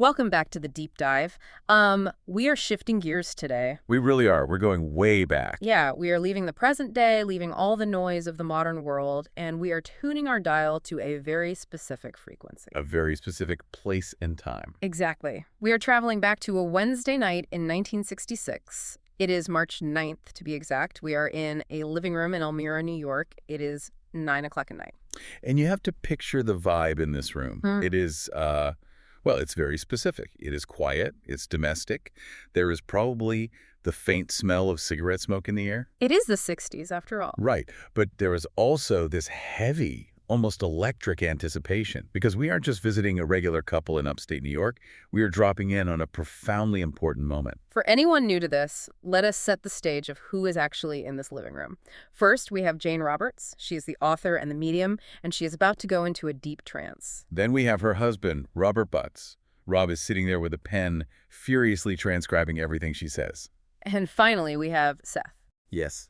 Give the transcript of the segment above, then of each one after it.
Welcome back to the deep dive. We are shifting gears today. We really are. We're going way back. Yeah, we are leaving the present day, leaving all the noise of the modern world, and we are tuning our dial to a very specific frequency. A very specific place and time. Exactly. We are traveling back to a Wednesday night in 1966. It is March 9th, to be exact. We are in a living room in Elmira, New York. It is 9 o'clock at night. And you have to picture the vibe in this room. It is, well, it's very specific. It is quiet. It's domestic. There is probably the faint smell of cigarette smoke in the air. It is the 60s, after all. Right. But there is also this heavy, almost electric anticipation, because we aren't just visiting a regular couple in upstate New York. We are dropping in on a profoundly important moment. For anyone new to this, let us set the stage of who is actually in this living room. First, we have Jane Roberts. She is the author and the medium, and she is about to go into a deep trance. Then we have her husband, Robert Butts. Rob is sitting there with a pen, furiously transcribing everything she says. And finally, we have Seth. Yes.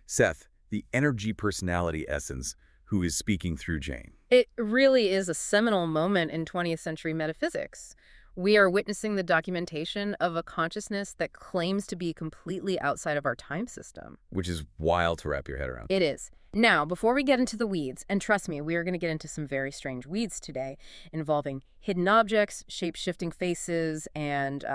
Seth, the energy personality essence, who is speaking through Jane. It really is a seminal moment in 20th century metaphysics. We are witnessing the documentation of a consciousness that claims to be completely outside of our time system. Which is wild to wrap your head around. It is. Now, before we get into the weeds, and trust me, we are going to get into some very strange weeds today, involving hidden objects, shape-shifting faces, and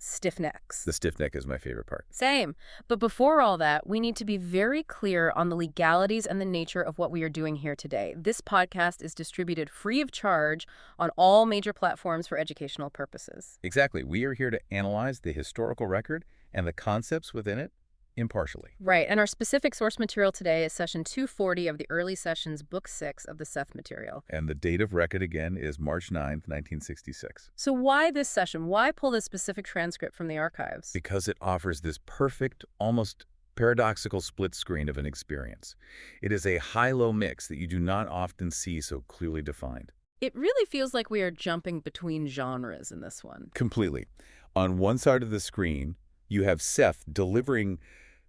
stiff necks. The stiff neck is my favorite part. Same. But before all that, we need to be very clear on the legalities and the nature of what we are doing here today. This podcast is distributed free of charge on all major platforms for educational purposes. Exactly. We are here to analyze the historical record and the concepts within it impartially. Right, and our specific source material today is session 240 of the early sessions, book 6 of the Seth Material. And the date of record, again, is March 9th, 1966. So why this session? Why pull this specific transcript from the archives? Because it offers this perfect, almost paradoxical split screen of an experience. It is a high-low mix that you do not often see so clearly defined. It really feels like we are jumping between genres in this one. Completely. On one side of the screen, you have Seth delivering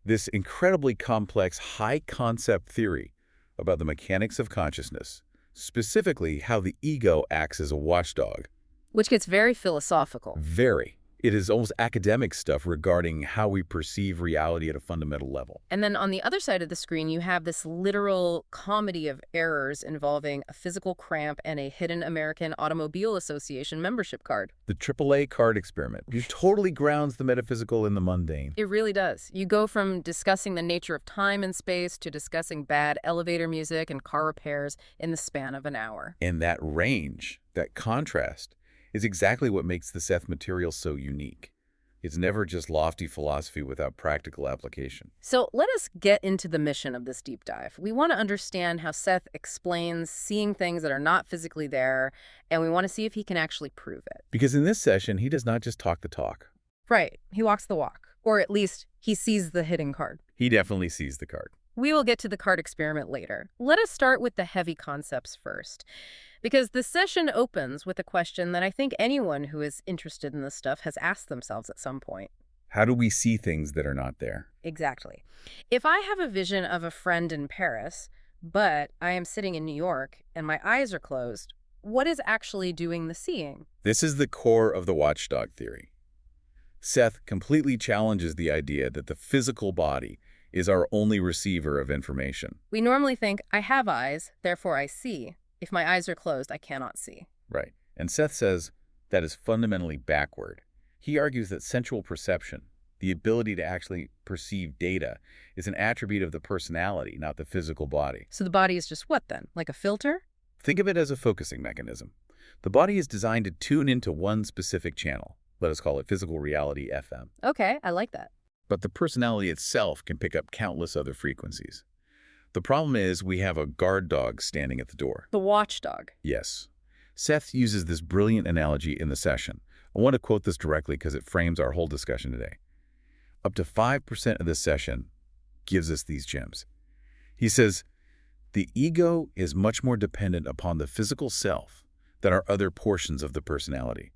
this incredibly complex high-concept theory about the mechanics of consciousness, specifically how the ego acts as a watchdog. Which gets very philosophical. Very. It is almost academic stuff regarding how we perceive reality at a fundamental level. And then on the other side of the screen, you have this literal comedy of errors involving a physical cramp and a hidden American Automobile Association membership card. The AAA Card experiment. It totally grounds the metaphysical in the mundane. It really does. You go from discussing the nature of time and space to discussing bad elevator music and car repairs in the span of an hour. And that range, that contrast, is exactly what makes the Seth Material so unique. It's never just lofty philosophy without practical application. So let us get into the mission of this deep dive. We want to understand how Seth explains seeing things that are not physically there, and we want to see if he can actually prove it. Because in this session, he does not just talk the talk. Right. He walks the walk. Or at least he sees the hidden card. He definitely sees the card. We will get to the card experiment later. Let us start with the heavy concepts first. Because the session opens with a question that I think anyone who is interested in this stuff has asked themselves at some point. How do we see things that are not there? Exactly. If I have a vision of a friend in Paris, but I am sitting in New York and my eyes are closed, what is actually doing the seeing? This is the core of the watchdog theory. Seth completely challenges the idea that the physical body is our only receiver of information. We normally think, I have eyes, therefore I see. If my eyes are closed, I cannot see. Right. And Seth says that is fundamentally backward. He argues that sensual perception, the ability to actually perceive data, is an attribute of the personality, not the physical body. So the body is just what then? Like a filter? Think of it as a focusing mechanism. The body is designed to tune into one specific channel. Let us call it physical reality FM. Okay, I like that. But the personality itself can pick up countless other frequencies. The problem is we have a guard dog standing at the door. The watchdog. Yes. Seth uses this brilliant analogy in the session. I want to quote this directly because it frames our whole discussion today. Up to 5% of this session gives us these gems. He says, the ego is much more dependent upon the physical self than our other portions of the personality.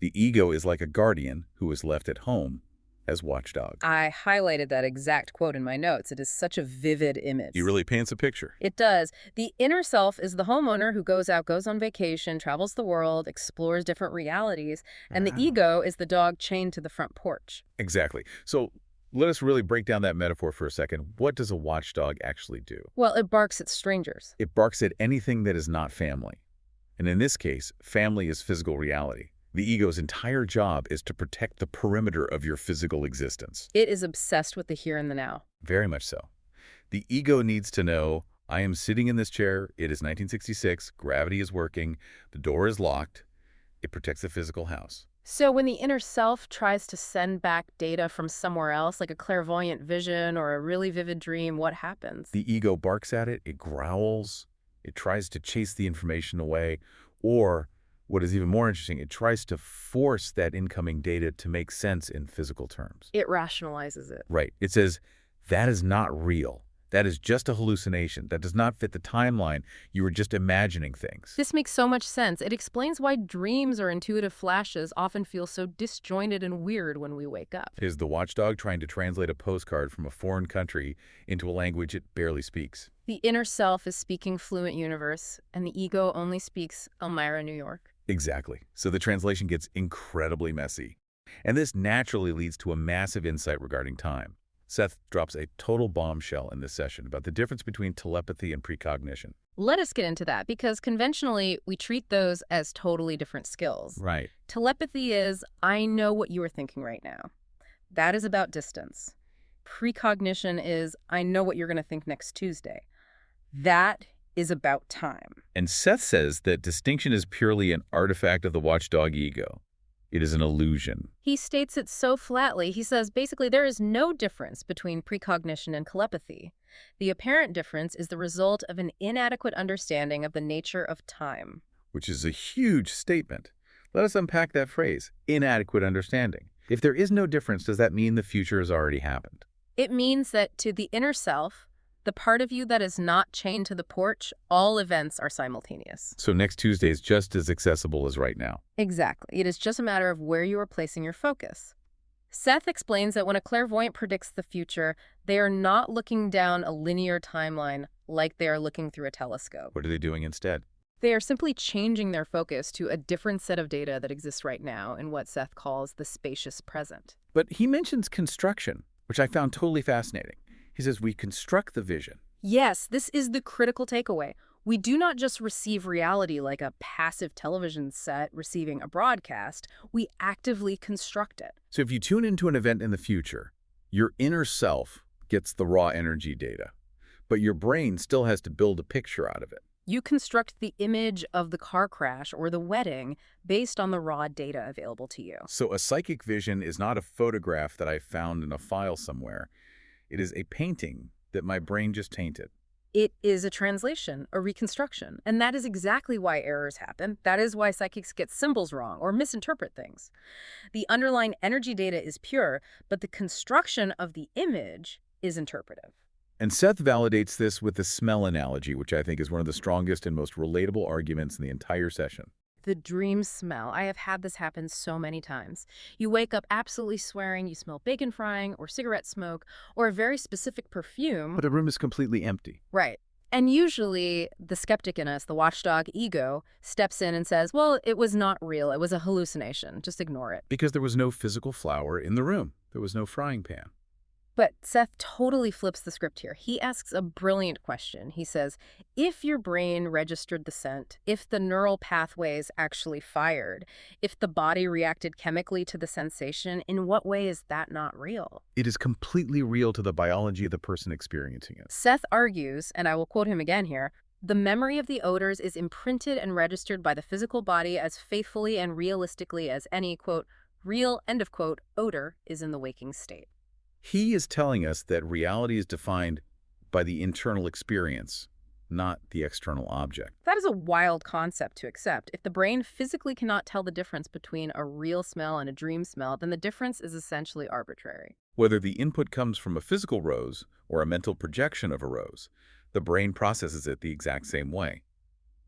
The ego is like a guardian who is left at home as Watchdog. I highlighted that exact quote in my notes. It is such a vivid image. He really paints a picture. It does. The inner self is the homeowner who goes out, goes on vacation, travels the world, explores different realities, and the ego is the dog chained to the front porch. Exactly. So let us really break down that metaphor for a second. What does a watchdog actually do? Well, it barks at strangers. It barks at anything that is not family. And in this case, family is physical reality. The ego's entire job is to protect the perimeter of your physical existence. It is obsessed with the here and the now. Very much so. The ego needs to know, I am sitting in this chair, it is 1966, gravity is working, the door is locked. It protects the physical house. So when the inner self tries to send back data from somewhere else, like a clairvoyant vision or a really vivid dream, what happens? The ego barks at it, it growls, it tries to chase the information away, or what is even more interesting, it tries to force that incoming data to make sense in physical terms. It rationalizes it. Right. It says, that is not real. That is just a hallucination. That does not fit the timeline. You were just imagining things. This makes so much sense. It explains why dreams or intuitive flashes often feel so disjointed and weird when we wake up. Is the watchdog trying to translate a postcard from a foreign country into a language it barely speaks? The inner self is speaking fluent universe, and the ego only speaks Elmira, New York. Exactly. So the translation gets incredibly messy. And this naturally leads to a massive insight regarding time. Seth drops a total bombshell in this session about the difference between telepathy and precognition. Let us get into that, because conventionally, we treat those as totally different skills. Right. Telepathy is, I know what you are thinking right now. That is about distance. Precognition is, I know what you're going to think next Tuesday. That is about time. And Seth says that distinction is purely an artifact of the watchdog ego. It is an illusion. He states it so flatly. He says, basically, there is no difference between precognition and telepathy. The apparent difference is the result of an inadequate understanding of the nature of time. Which is a huge statement. Let us unpack that phrase, inadequate understanding. If there is no difference, does that mean the future has already happened? It means that to the inner self, the part of you that is not chained to the porch, all events are simultaneous. So next Tuesday is just as accessible as right now. Exactly. It is just a matter of where you are placing your focus. Seth explains that when a clairvoyant predicts the future, they are not looking down a linear timeline like they are looking through a telescope. What are they doing instead? They are simply changing their focus to a different set of data that exists right now in what Seth calls the spacious present. But he mentions construction, which I found totally fascinating. He says we construct the vision. Yes, this is the critical takeaway. We do not just receive reality like a passive television set receiving a broadcast. We actively construct it. So if you tune into an event in the future, your inner self gets the raw energy data, but your brain still has to build a picture out of it. You construct the image of the car crash or the wedding based on the raw data available to you. So a psychic vision is not a photograph that I found in a file somewhere. It is a painting that my brain just tainted. It is a translation, a reconstruction, and that is exactly why errors happen. That is why psychics get symbols wrong or misinterpret things. The underlying energy data is pure, but the construction of the image is interpretive. And Seth validates this with the smell analogy, which I think is one of the strongest and most relatable arguments in the entire session. The dream smell. I have had this happen so many times. You wake up absolutely swearing you smell bacon frying or cigarette smoke or a very specific perfume. But the room is completely empty. Right. And usually the skeptic in us, the watchdog ego, steps in and says, well, it was not real. It was a hallucination. Just ignore it. Because there was no physical flour in the room. There was no frying pan. But Seth totally flips the script here. He asks a brilliant question. He says, if your brain registered the scent, if the neural pathways actually fired, if the body reacted chemically to the sensation, in what way is that not real? It is completely real to the biology of the person experiencing it. Seth argues, and I will quote him again here, the memory of the odors is imprinted and registered by the physical body as faithfully and realistically as any, quote, real, end of quote, odor is in the waking state. He is telling us that reality is defined by the internal experience, not the external object. That is a wild concept to accept. If the brain physically cannot tell the difference between a real smell and a dream smell, then the difference is essentially arbitrary. Whether the input comes from a physical rose or a mental projection of a rose, the brain processes it the exact same way.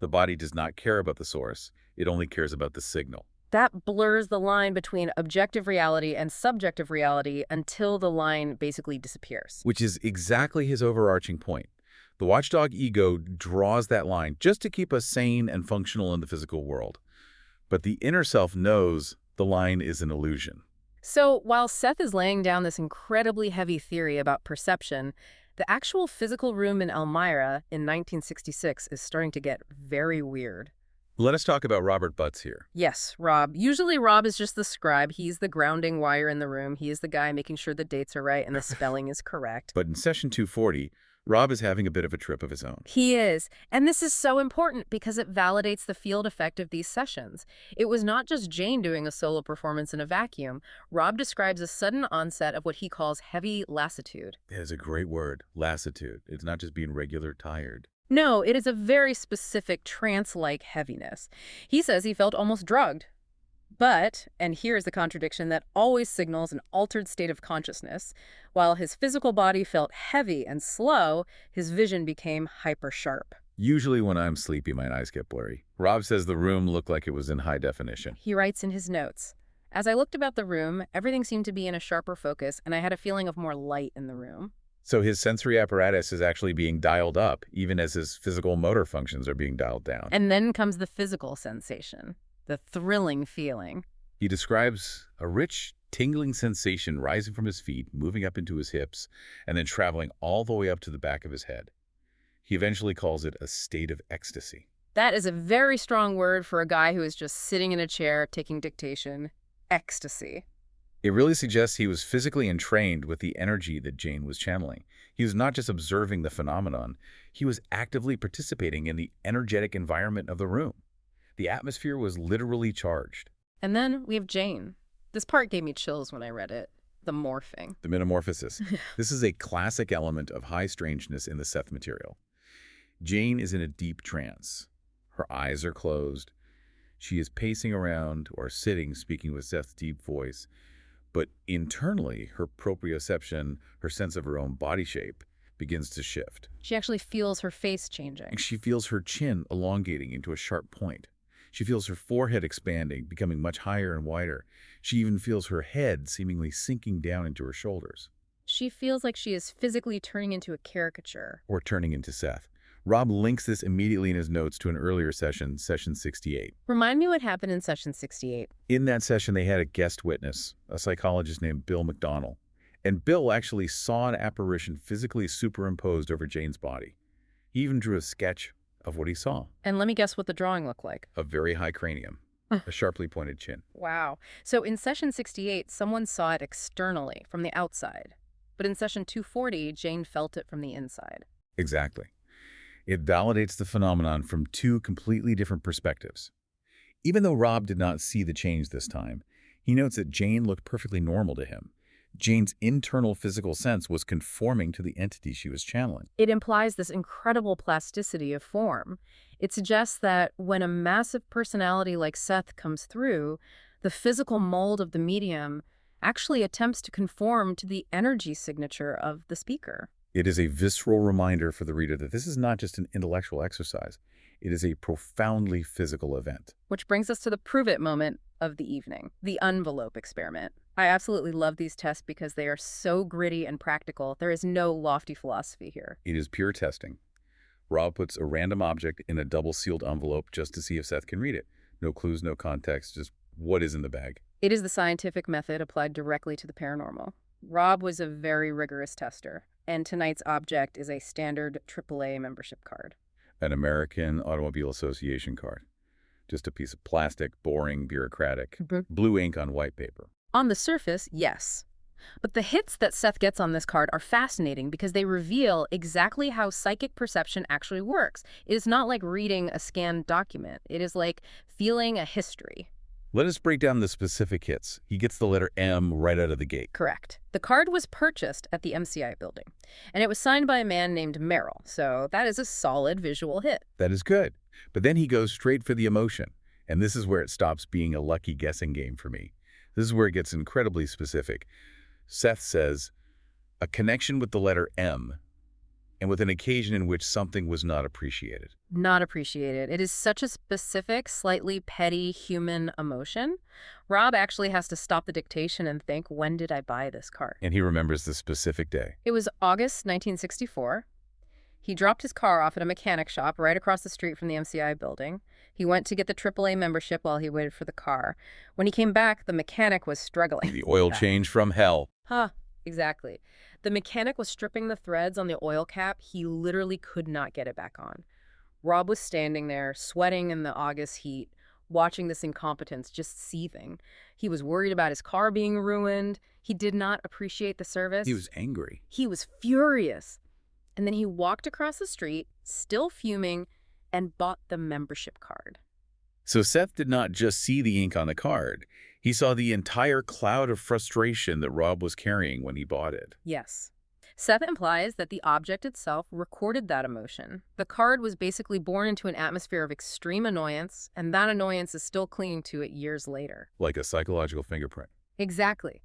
The body does not care about the source. It only cares about the signal. That blurs the line between objective reality and subjective reality until the line basically disappears. Which is exactly his overarching point. The watchdog ego draws that line just to keep us sane and functional in the physical world. But the inner self knows the line is an illusion. So while Seth is laying down this incredibly heavy theory about perception, the actual physical room in Elmira in 1966 is starting to get very weird. Let us talk about Robert Butts here. Yes, Rob. Usually Rob is just the scribe. He's the grounding wire in the room. He is the guy making sure the dates are right and the spelling is correct. But in session 240, Rob is having a bit of a trip of his own. He is. And this is so important because it validates the field effect of these sessions. It was not just Jane doing a solo performance in a vacuum. Rob describes a sudden onset of what he calls heavy lassitude. That is a great word, lassitude. It's not just being regular tired. No, it is a very specific trance-like heaviness. He says he felt almost drugged. But, and here's the contradiction that always signals an altered state of consciousness, while his physical body felt heavy and slow, his vision became hyper-sharp. Usually when I'm sleepy, my eyes get blurry. Rob says the room looked like it was in high definition. He writes in his notes, "As I looked about the room, everything seemed to be in a sharper focus, and I had a feeling of more light in the room." So his sensory apparatus is actually being dialed up, even as his physical motor functions are being dialed down. And then comes the physical sensation, the thrilling feeling. He describes a rich, tingling sensation rising from his feet, moving up into his hips, and then traveling all the way up to the back of his head. He eventually calls it a state of ecstasy. That is a very strong word for a guy who is just sitting in a chair taking dictation. Ecstasy. It really suggests he was physically entrained with the energy that Jane was channeling. He was not just observing the phenomenon, he was actively participating in the energetic environment of the room. The atmosphere was literally charged. And then we have Jane. This part gave me chills when I read it. The morphing. The metamorphosis. This is a classic element of high strangeness in the Seth material. Jane is in a deep trance. Her eyes are closed. She is pacing around or sitting, speaking with Seth's deep voice. But internally, her proprioception, her sense of her own body shape, begins to shift. She actually feels her face changing. She feels her chin elongating into a sharp point. She feels her forehead expanding, becoming much higher and wider. She even feels her head seemingly sinking down into her shoulders. She feels like she is physically turning into a caricature. Or turning into Seth. Rob links this immediately in his notes to an earlier session, session 68. Remind me what happened in session 68. In that session, they had a guest witness, a psychologist named Bill McDonnell. And Bill actually saw an apparition physically superimposed over Jane's body. He even drew a sketch of what he saw. And let me guess what the drawing looked like. A very high cranium, a sharply pointed chin. Wow. So in session 68, someone saw it externally, from the outside. But in session 240, Jane felt it from the inside. Exactly. It validates the phenomenon from two completely different perspectives. Even though Rob did not see the change this time, he notes that Jane looked perfectly normal to him. Jane's internal physical sense was conforming to the entity she was channeling. It implies this incredible plasticity of form. It suggests that when a massive personality like Seth comes through, the physical mold of the medium actually attempts to conform to the energy signature of the speaker. It is a visceral reminder for the reader that this is not just an intellectual exercise. It is a profoundly physical event. Which brings us to the prove-it moment of the evening, the envelope experiment. I absolutely love these tests because they are so gritty and practical. There is no lofty philosophy here. It is pure testing. Rob puts a random object in a double-sealed envelope just to see if Seth can read it. No clues, no context, just what is in the bag. It is the scientific method applied directly to the paranormal. Rob was a very rigorous tester, and tonight's object is a standard AAA membership card. An American Automobile Association card. Just a piece of plastic, boring, bureaucratic, blue ink on white paper. On the surface, yes. But the hits that Seth gets on this card are fascinating because they reveal exactly how psychic perception actually works. It is not like reading a scanned document. It is like feeling a history. Let us break down the specific hits. He gets the letter M right out of the gate. Correct. The card was purchased at the MCI building, and it was signed by a man named Merrill, so that is a solid visual hit. That is good. But then he goes straight for the emotion, and this is where it stops being a lucky guessing game for me. This is where it gets incredibly specific. Seth says, a connection with the letter M and with an occasion in which something was not appreciated. Not appreciated. It is such a specific, slightly petty human emotion. Rob actually has to stop the dictation and think, when did I buy this card? And he remembers the specific day. It was August 1964. He dropped his car off at a mechanic shop right across the street from the MCI building. He went to get the AAA membership while he waited for the car. When he came back, the mechanic was struggling. The oil change from hell. Huh, exactly. The mechanic was stripping the threads on the oil cap. He literally could not get it back on. Rob was standing there, sweating in the August heat, watching this incompetence just seething. He was worried about his car being ruined. He did not appreciate the service. He was angry. He was furious. And then he walked across the street, still fuming, and bought the membership card. So Seth did not just see the ink on the card. He saw the entire cloud of frustration that Rob was carrying when he bought it. Yes. Seth implies that the object itself recorded that emotion. The card was basically born into an atmosphere of extreme annoyance, and that annoyance is still clinging to it years later. Like a psychological fingerprint. Exactly.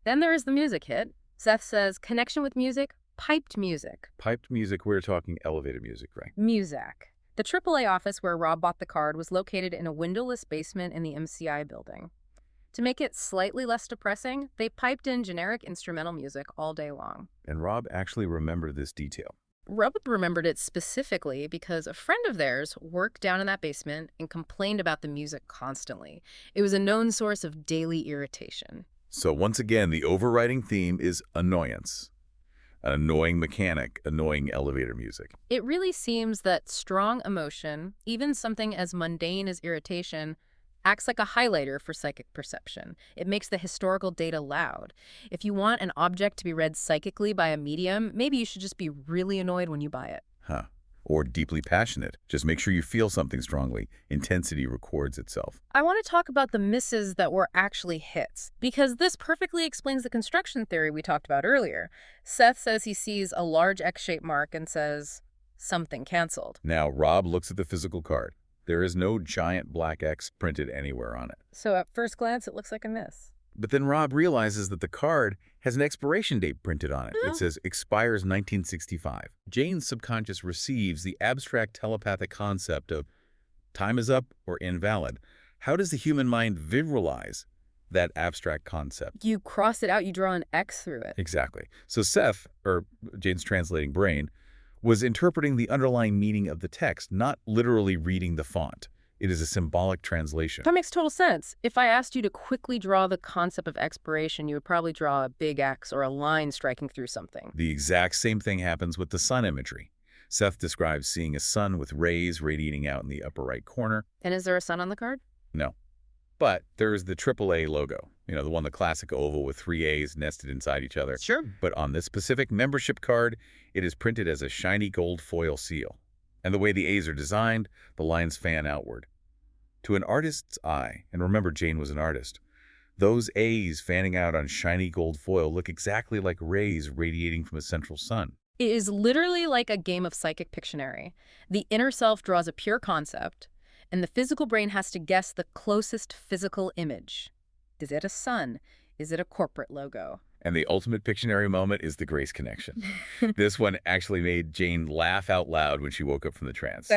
Then there is the music hit. Seth says, connection with music, piped music. Piped music, we're talking elevated music, right? Music. The AAA office where Rob bought the card was located in a windowless basement in the MCI building. To make it slightly less depressing, they piped in generic instrumental music all day long. And Rob actually remembered this detail. Rob remembered it specifically because a friend of theirs worked down in that basement and complained about the music constantly. It was a known source of daily irritation. So once again, the overriding theme is annoyance. An annoying mechanic, annoying elevator music. It really seems that strong emotion, even something as mundane as irritation, acts like a highlighter for psychic perception. It makes the historical data loud. If you want an object to be read psychically by a medium, maybe you should just be really annoyed when you buy it. Huh. Or deeply passionate. Just make sure you feel something strongly. Intensity records itself. I want to talk about the misses that were actually hits, because this perfectly explains the construction theory we talked about earlier. Seth says he sees a large X-shaped mark and says, something canceled. Now, Rob looks at the physical card. There is no giant black X printed anywhere on it. So at first glance, it looks like a miss. But then Rob realizes that the card has an expiration date printed on it. It says, expires 1965. Jane's subconscious receives the abstract telepathic concept of time is up or invalid. How does the human mind visualize that abstract concept? You cross it out, you draw an X through it. Exactly. So Seth, or Jane's translating brain, was interpreting the underlying meaning of the text, not literally reading the font. It is a symbolic translation. That makes total sense. If I asked you to quickly draw the concept of expiration, you would probably draw a big X or a line striking through something. The exact same thing happens with the sun imagery. Seth describes seeing a sun with rays radiating out in the upper right corner. And is there a sun on the card? No. But there's the AAA logo, the one, the classic oval with 3 A's nested inside each other. Sure. But on this specific membership card, it is printed as a shiny gold foil seal. And the way the A's are designed, the lines fan outward. To an artist's eye, and remember Jane was an artist, those A's fanning out on shiny gold foil look exactly like rays radiating from a central sun. It is literally like a game of psychic Pictionary. The inner self draws a pure concept, and the physical brain has to guess the closest physical image. Is it a sun? Is it a corporate logo? And the ultimate Pictionary moment is the Grace connection. This one actually made Jane laugh out loud when she woke up from the trance.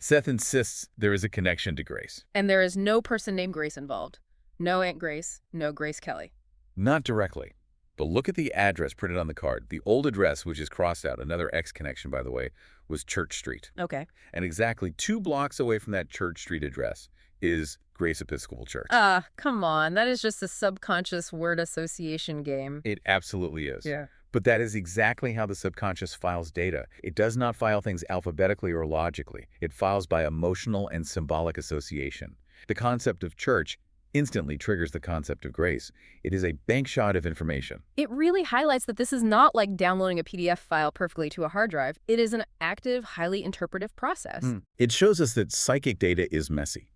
Seth insists there is a connection to Grace. And there is no person named Grace involved. No Aunt Grace, no Grace Kelly. Not directly. But look at the address printed on the card. The old address, which is crossed out, another X connection, by the way, was Church Street. Okay. And exactly 2 blocks away from that Church Street address is Grace Episcopal Church. Come on. That is just a subconscious word association game. It absolutely is. Yeah. But that is exactly how the subconscious files data. It does not file things alphabetically or logically. It files by emotional and symbolic association. The concept of church instantly triggers the concept of grace. It is a bank shot of information. It really highlights that this is not like downloading a PDF file perfectly to a hard drive. It is an active, highly interpretive process. It shows us that psychic data is messy.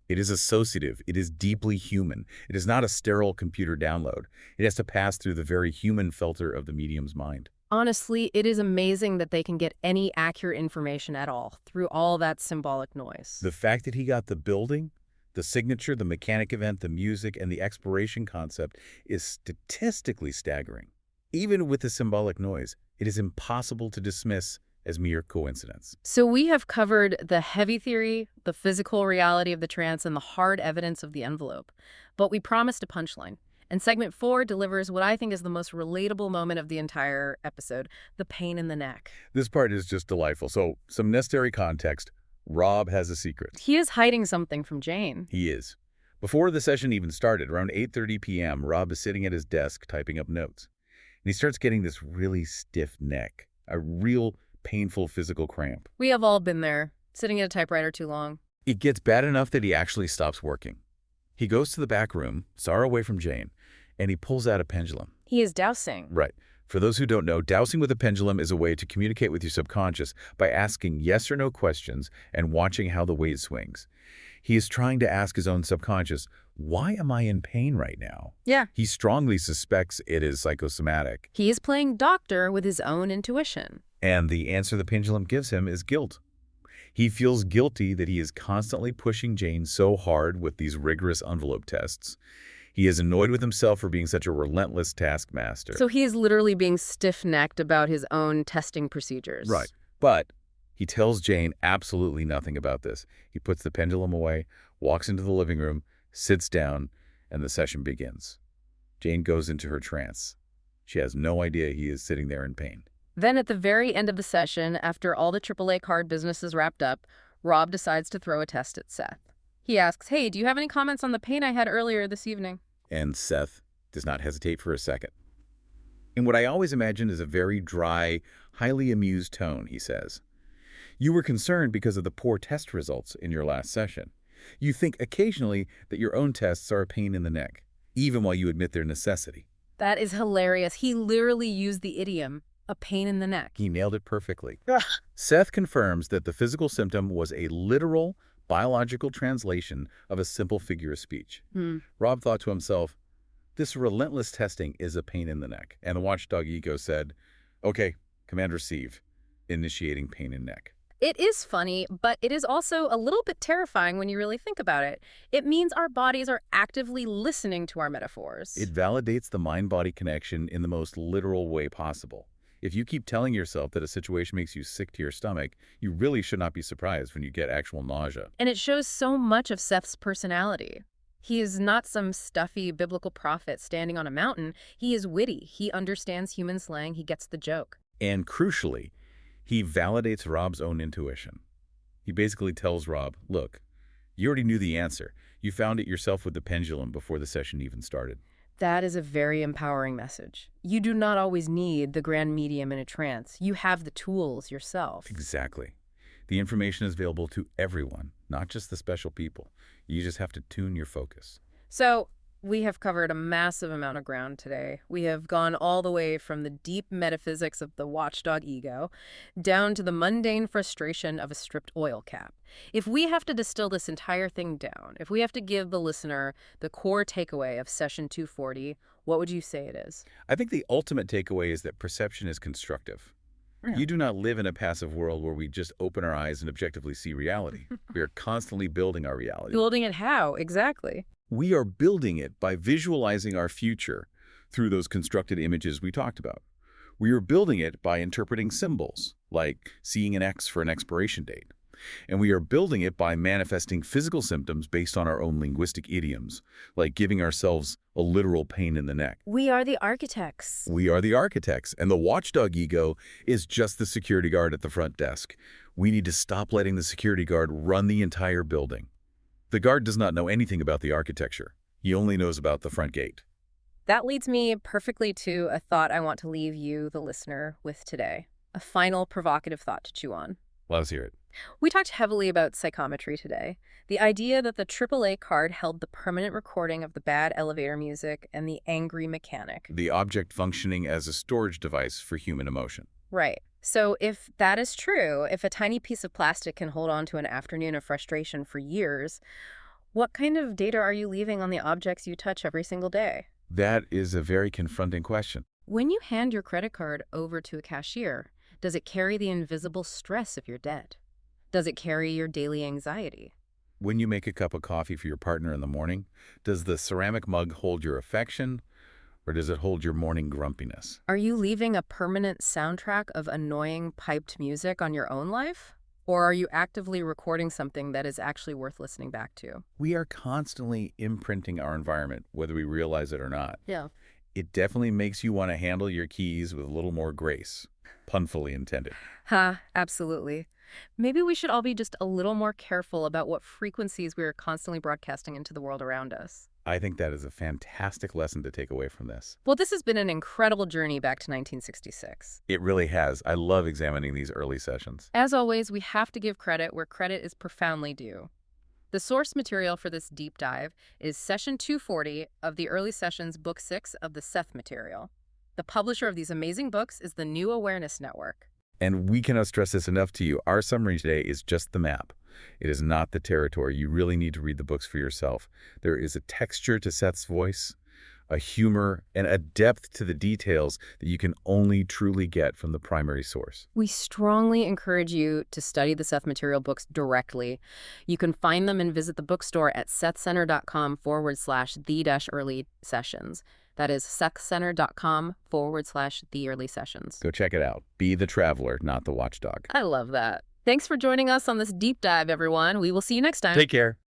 It is associative. It is deeply human. It is not a sterile computer download. It has to pass through the very human filter of the medium's mind. Honestly, it is amazing that they can get any accurate information at all through all that symbolic noise. The fact that he got the building, the signature, the mechanic event, the music, and the expiration concept is statistically staggering. Even with the symbolic noise, it is impossible to dismiss as mere coincidence. So we have covered the heavy theory, the physical reality of the trance, and the hard evidence of the envelope. But we promised a punchline. And segment 4 delivers what I think is the most relatable moment of the entire episode, the pain in the neck. This part is just delightful. So, some necessary context. Rob has a secret. He is hiding something from Jane. He is. Before the session even started, around 8:30 p.m., Rob is sitting at his desk typing up notes. And he starts getting this really stiff neck, a real painful physical cramp. We have all been there, sitting at a typewriter too long. It gets bad enough that he actually stops working. He goes to the back room, far away from Jane, and he pulls out a pendulum. He is dowsing. Right. For those who don't know, dowsing with a pendulum is a way to communicate with your subconscious by asking yes or no questions and watching how the weight swings. He is trying to ask his own subconscious, why am I in pain right now? Yeah. He strongly suspects it is psychosomatic. He is playing doctor with his own intuition. And the answer the pendulum gives him is guilt. He feels guilty that he is constantly pushing Jane so hard with these rigorous envelope tests. He is annoyed with himself for being such a relentless taskmaster. So he is literally being stiff-necked about his own testing procedures. Right. But he tells Jane absolutely nothing about this. He puts the pendulum away, walks into the living room, sits down, and the session begins. Jane goes into her trance. She has no idea he is sitting there in pain. Then at the very end of the session, after all the AAA card business is wrapped up, Rob decides to throw a test at Seth. He asks, hey, do you have any comments on the pain I had earlier this evening? And Seth does not hesitate for a second. In what I always imagine is a very dry, highly amused tone, he says. You were concerned because of the poor test results in your last session. You think occasionally that your own tests are a pain in the neck, even while you admit their necessity. That is hilarious. He literally used the idiom, a pain in the neck. He nailed it perfectly. Seth confirms that the physical symptom was a literal, biological translation of a simple figure of speech. Rob thought to himself, this relentless testing is a pain in the neck. And the Watchdog Ego said, okay, command receive, initiating pain in neck. It is funny, but it is also a little bit terrifying when you really think about it. It means our bodies are actively listening to our metaphors. It validates the mind-body connection in the most literal way possible. If you keep telling yourself that a situation makes you sick to your stomach, you really should not be surprised when you get actual nausea. And it shows so much of Seth's personality. He is not some stuffy biblical prophet standing on a mountain. He is witty. He understands human slang. He gets the joke. And crucially, he validates Rob's own intuition. He basically tells Rob, look, you already knew the answer. You found it yourself with the pendulum before the session even started. That is a very empowering message. You do not always need the grand medium in a trance. You have the tools yourself. Exactly. The information is available to everyone, not just the special people. You just have to tune your focus. So, we have covered a massive amount of ground today. We have gone all the way from the deep metaphysics of the Watchdog Ego down to the mundane frustration of a stripped oil cap. If we have to distill this entire thing down, if we have to give the listener the core takeaway of session 240, what would you say it is? I think the ultimate takeaway is that perception is constructive. Yeah. You do not live in a passive world where we just open our eyes and objectively see reality. We are constantly building our reality. Building it how? Exactly. We are building it by visualizing our future through those constructed images we talked about. We are building it by interpreting symbols, like seeing an X for an expiration date. And we are building it by manifesting physical symptoms based on our own linguistic idioms, like giving ourselves a literal pain in the neck. We are the architects. We are the architects, and the Watchdog Ego is just the security guard at the front desk. We need to stop letting the security guard run the entire building. The guard does not know anything about the architecture. He only knows about the front gate. That leads me perfectly to a thought I want to leave you, the listener, with today. A final provocative thought to chew on. Let's hear it. We talked heavily about psychometry today. The idea that the AAA card held the permanent recording of the bad elevator music and the angry mechanic. The object functioning as a storage device for human emotion. Right. So if that is true, if a tiny piece of plastic can hold on to an afternoon of frustration for years, what kind of data are you leaving on the objects you touch every single day? That is a very confronting question. When you hand your credit card over to a cashier, does it carry the invisible stress of your debt? Does it carry your daily anxiety? When you make a cup of coffee for your partner in the morning, does the ceramic mug hold your affection, or does it hold your morning grumpiness? Are you leaving a permanent soundtrack of annoying piped music on your own life? Or are you actively recording something that is actually worth listening back to? We are constantly imprinting our environment, whether we realize it or not. Yeah. It definitely makes you want to handle your keys with a little more grace, punfully intended. Absolutely. Maybe we should all be just a little more careful about what frequencies we are constantly broadcasting into the world around us. I think that is a fantastic lesson to take away from this. Well, this has been an incredible journey back to 1966. It really has. I love examining these early sessions. As always, we have to give credit where credit is profoundly due. The source material for this deep dive is Session 240 of the Early Sessions, Book 6 of the Seth Material. The publisher of these amazing books is the New Awareness Network. And we cannot stress this enough to you. Our summary today is just the map. It is not the territory. You really need to read the books for yourself. There is a texture to Seth's voice, a humor, and a depth to the details that you can only truly get from the primary source. We strongly encourage you to study the Seth Material books directly. You can find them and visit the bookstore at sethcenter.com/the-early sessions. That is sethcenter.com/the-early sessions. Go check it out. Be the traveler, not the watchdog. I love that. Thanks for joining us on this deep dive, everyone. We will see you next time. Take care.